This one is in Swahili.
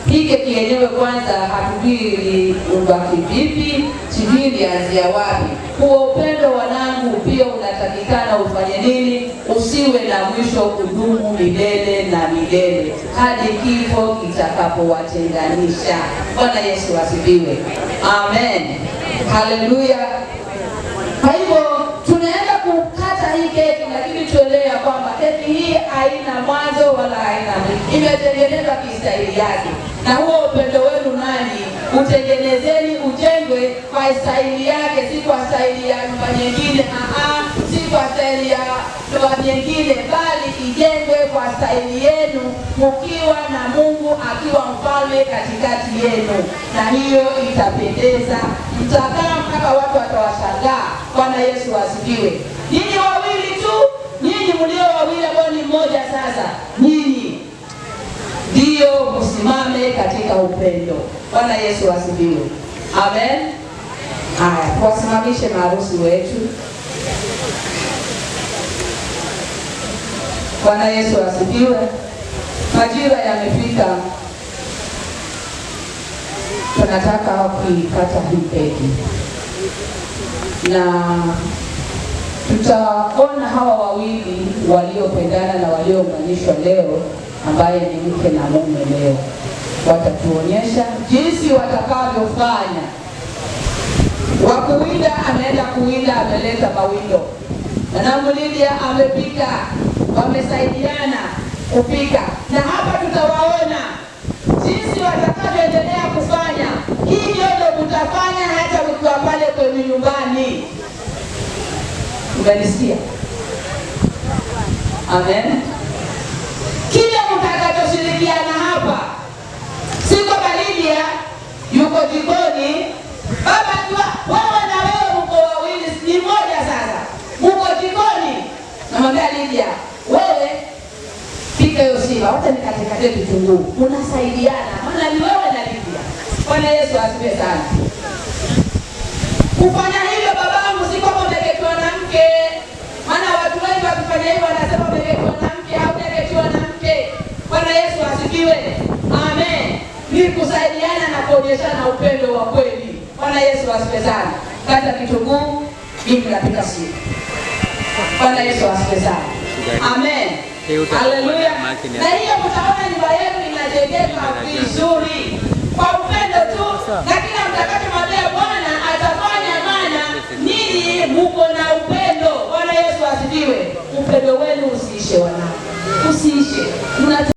Hiki kienyewe kwanza hatujui ubaki vipi, sijui lianzia wapi. Kwa upendo wanangu pia unatakikana ufanye nini? Usiwe na mwisho, kudumu milele na milele hadi kifo kitakapowatenganisha. Bwana Yesu asifiwe. Amen. Haleluya. Kwa hivyo tunaenda kukata hii keki, lakini tuelewe kwamba keki hii haina mwanzo wala haina mwisho. Imetengenezwa kistahili yake. Na huo upendo wenu nani utengenezeni ujengwe kwa stahili yake, si kwa stahili ya nyumba nyingine, si kwa stahili ya ndoa nyingine, bali ijengwe kwa stahili yenu, mkiwa na Mungu akiwa mfalme katikati yenu, na hiyo itapendeza. Mtakaa mpaka watu watawashangaa. Bwana Yesu asifiwe. Nyinyi wawili tu, nyinyi mlio wawili ambao ni mmoja sasa, nyinyi ndio msimame katika upendo. Bwana Yesu asifiwe. Amen. Haya, tuwasimamishe maharusi wetu. Bwana Yesu asifiwe. Majira yamefika, tunataka kuikata hii keki, na tutaona hawa wawili waliopendana na waliounganishwa leo, ambaye ni mke na mume leo. Watatuonyesha jinsi watakavyofanya. Wakuwinda ameenda kuwinda, ameleta mawindo. Na Lydia amepika, wamesaidiana kupika. Na hapa tutawaona jinsi watakavyoendelea kufanya. Hii ndio mtafanya hata mkiwa pale kwenye nyumbani. Unanisikia? Amen. Kile mtakachoshirikiana hapa, siko Lydia yuko jikoni, baba wewe na wewe mko wawili, ni moja sasa. Mko jikoni, namwambia Lydia, wewe pika hiyo sima, wacha nikatekate kitunguu. Unasaidiana, maana ni wewe na Lydia. Bwana Yesu asifiwe sana. Kufanya hivyo babangu, si kama umeketiwa na mke. Maana watu wengi wakifanya hivyo wanasema umeketiwa na mke au umeketiwa na mke. Bwana Yesu asifiwe. Amen. Ni kusaidiana na kuonyeshana upendo wa kweli. Bwana Yesu asifiwe sana. Kata kitunguu, mimi napika sima. Bwana Yesu asifiwe sana. Amen. Haleluya. Na hiyo mtaona nyumba yenu inajengeka vizuri kwa upendo tu, na kila mtakachomwambia Bwana atafanya, maana ninyi mko na upendo. Bwana Yesu asifiwe. Upendo wenu usiishe wanangu. Usiishe.